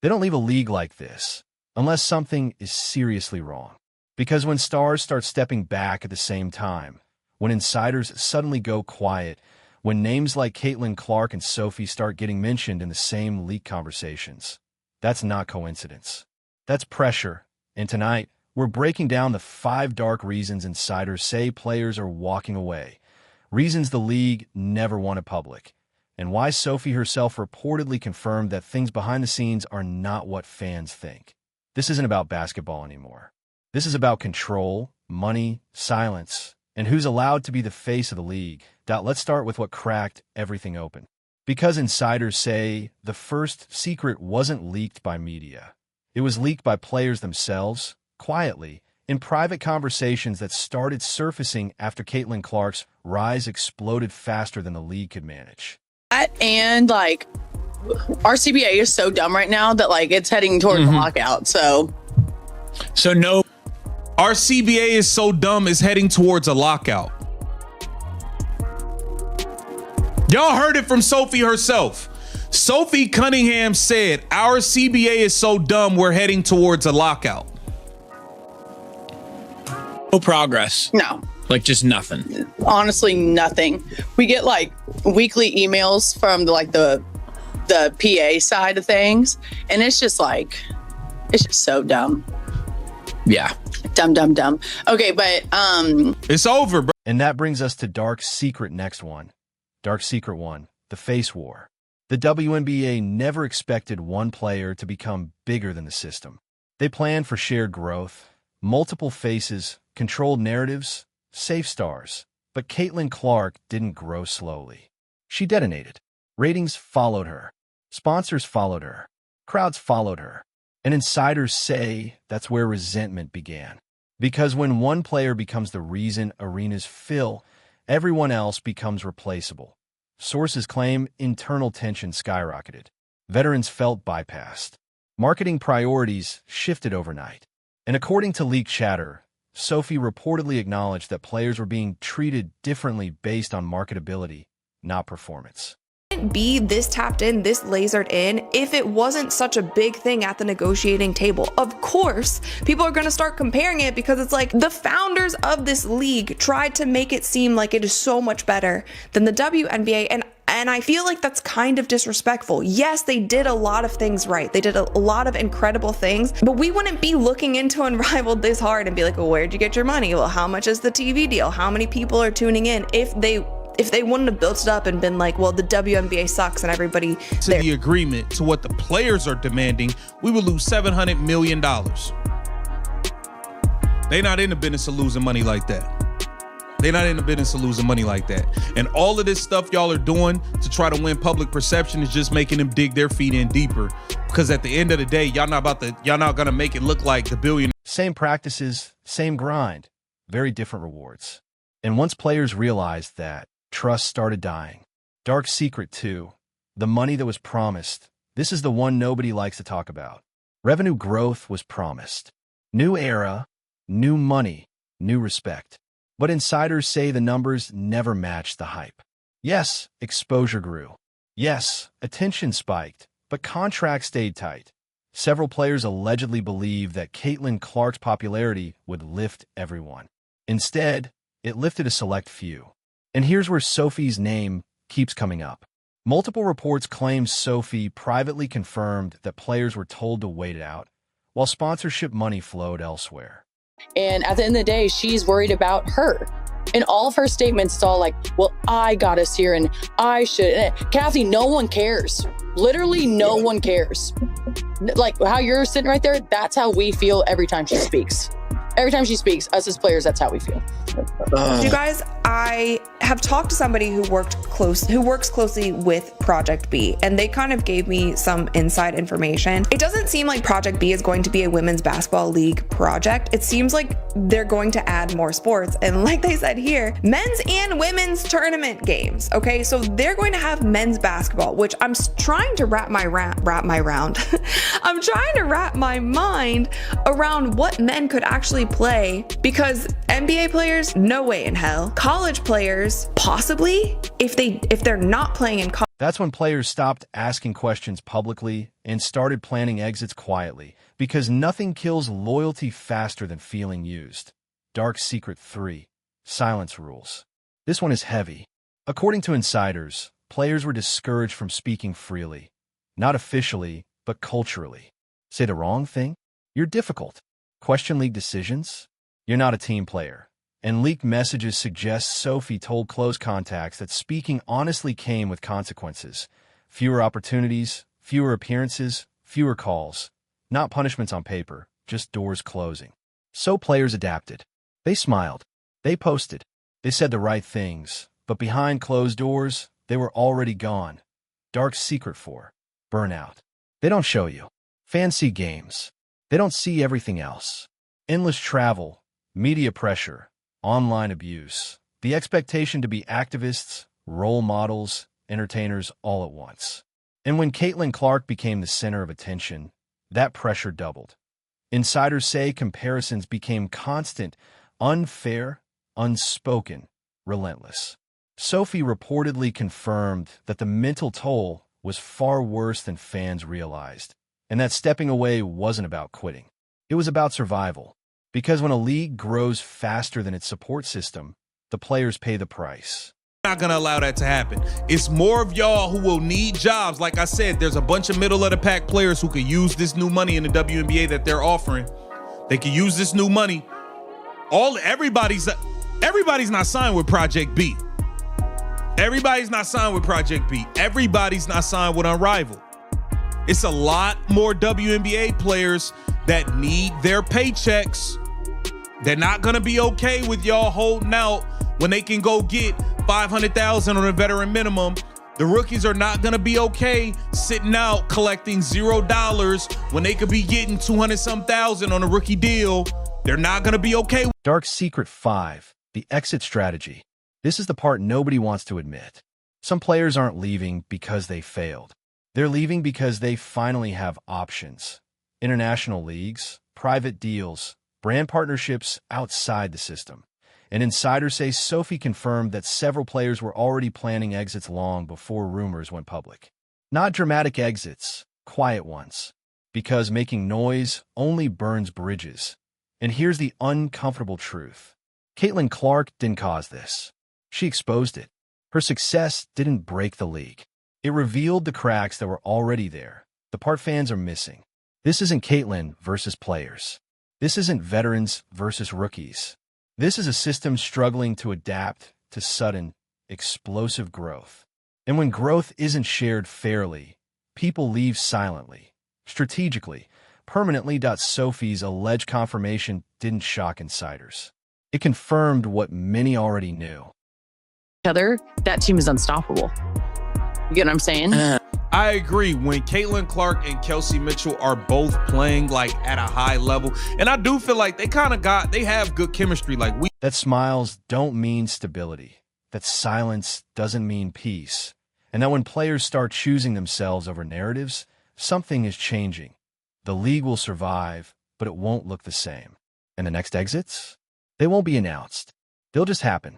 They don't leave a league like this unless something is seriously wrong. Because when stars start stepping back at the same time, when insiders suddenly go quiet, when names like Caitlin Clark and Sophie start getting mentioned in the same leak conversations, that's not coincidence. That's pressure. And tonight, we're breaking down the 5 dark reasons insiders say players are walking away, reasons the league never wanted public, and why Sophie herself reportedly confirmed that things behind the scenes are not what fans think. This isn't about basketball anymore. This is about control, money, silence, and who's allowed to be the face of the league. Let's start with what cracked everything open. Because insiders say the first secret wasn't leaked by media. It was leaked by players themselves, quietly, in private conversations that started surfacing after Caitlin Clark's rise exploded faster than the league could manage. And like, our CBA is so dumb right now that like it's heading towards the lockout. So no, our CBA is so dumb is heading towards a lockout. Y'all heard it from Sophie herself. Sophie Cunningham said, our CBA is so dumb, we're heading towards a lockout. No progress. no, Like just nothing. honestly, nothing. We get like weekly emails from the PA side of things, and it's just so dumb. Yeah. Dumb. Okay, but It's over, bro. And that brings us to Dark Secret next one. Dark Secret 1, the face war. The WNBA never expected one player to become bigger than the system. They planned for shared growth, multiple faces, controlled narratives, safe stars. But Caitlin Clark didn't grow slowly. She detonated. Ratings followed her. Sponsors followed her. Crowds followed her. And insiders say that's where resentment began. Because when one player becomes the reason arenas fill, everyone else becomes replaceable. Sources claim internal tension skyrocketed. Veterans felt bypassed. Marketing priorities shifted overnight. And according to leaked chatter, Sophie reportedly acknowledged that players were being treated differently based on marketability, not performance. Be this tapped in, this lasered in, if it wasn't such a big thing at the negotiating table. Of course, people are going to start comparing it because it's like the founders of this league tried to make it seem like it is so much better than the WNBA, and I feel like that's kind of disrespectful. Yes, they did a lot of things right. They did a lot of incredible things, but we wouldn't be looking into Unrivaled this hard and be like, well, where'd you get your money? Well, how much is the TV deal? How many people are tuning in? If they wouldn't have built it up and been like, well, the WNBA sucks and everybody To the agreement to what the players are demanding, we would lose $700 million. They're not in the business of losing money like that. They're not in the business of losing money like that. And all of this stuff y'all are doing to try to win public perception is just making them dig their feet in deeper. Because at the end of the day, y'all not gonna make it look like the billion. Same practices, same grind, very different rewards. And once players realized that, trust started dying. Dark Secret 2, the money that was promised. This is the one nobody likes to talk about. Revenue growth was promised. New era, new money, new respect. But insiders say the numbers never matched the hype. Yes, exposure grew. Yes, attention spiked, but contracts stayed tight. Several players allegedly believed that Caitlin Clark's popularity would lift everyone. Instead, it lifted a select few. And here's where Sophie's name keeps coming up. Multiple reports claim Sophie privately confirmed that players were told to wait it out, while sponsorship money flowed elsewhere. And at the end of the day, she's worried about her. In all of her statements, it's all like, well, I got us here and I should. And Kathy, no one cares. Literally, no one cares. Like how you're sitting right there, that's how we feel every time she speaks. Every time she speaks, us as players, that's how we feel. You guys, I have talked to somebody who works closely with Project B, and they kind of gave me some inside information. It doesn't seem like Project B is going to be a women's basketball league project. It seems like they're going to add more sports, and like they said here, men's and women's tournament games. Okay, so they're going to have men's basketball, which I'm trying to wrap my I'm trying to wrap my mind around what men could actually play, because NBA players, no way in hell. College players, possibly, if they're not playing in college. That's when players stopped asking questions publicly and started planning exits quietly, because nothing kills loyalty faster than feeling used. Dark Secret 3. Silence rules. This one is heavy. According to insiders, players were discouraged from speaking freely. Not officially, but culturally. Say the wrong thing? You're difficult. Question league decisions? You're not a team player. And leaked messages suggest Sophie told close contacts that speaking honestly came with consequences. Fewer opportunities, fewer appearances, fewer calls. Not punishments on paper, just doors closing. So players adapted. They smiled. They posted. They said the right things. But behind closed doors, they were already gone. Dark Secret 4. Burnout. They don't show you. Fans see games. They don't see everything else. Endless travel, media pressure, online abuse, the expectation to be activists, role models, entertainers all at once. And when Caitlin Clark became the center of attention, that pressure doubled. Insiders say comparisons became constant, unfair, unspoken, relentless. Sophie reportedly confirmed that the mental toll was far worse than fans realized, and that stepping away wasn't about quitting. It was about survival. Because when a league grows faster than its support system, the players pay the price. Not going to allow that to happen. It's more of y'all who will need jobs. Like I said, there's a bunch of middle of the pack players who could use this new money in the WNBA that they're offering. They could use this new money. Everybody's not signed with Project B. Everybody's not signed with Project B. Everybody's not signed with Unrivaled. It's a lot more WNBA players that need their paychecks. They're not going to be okay with y'all holding out when they can go get $500,000 on a veteran minimum. The rookies are not going to be okay sitting out collecting $0 when they could be getting 200-some thousand on a rookie deal. They're not going to be okay. Dark Secret 5. The exit strategy. This is the part nobody wants to admit. Some players aren't leaving because they failed. They're leaving because they finally have options. International leagues, private deals, brand partnerships outside the system. And insiders say Sophie confirmed that several players were already planning exits long before rumors went public. Not dramatic exits, quiet ones. Because making noise only burns bridges. And here's the uncomfortable truth. Caitlin Clark didn't cause this. She exposed it. Her success didn't break the league. It revealed the cracks that were already there, the part fans are missing. This isn't Caitlin versus players. This isn't veterans versus rookies. This is a system struggling to adapt to sudden, explosive growth. And when growth isn't shared fairly, people leave silently, strategically, permanently. Sophie's alleged confirmation didn't shock insiders. It confirmed what many already knew. That team is unstoppable. You get what I'm saying? I agree. When Caitlin Clark and Kelsey Mitchell are both playing like at a high level, and I do feel like they have good chemistry. That smiles don't mean stability. That silence doesn't mean peace. And that when players start choosing themselves over narratives, something is changing. The league will survive, but it won't look the same. And the next exits? They won't be announced. They'll just happen.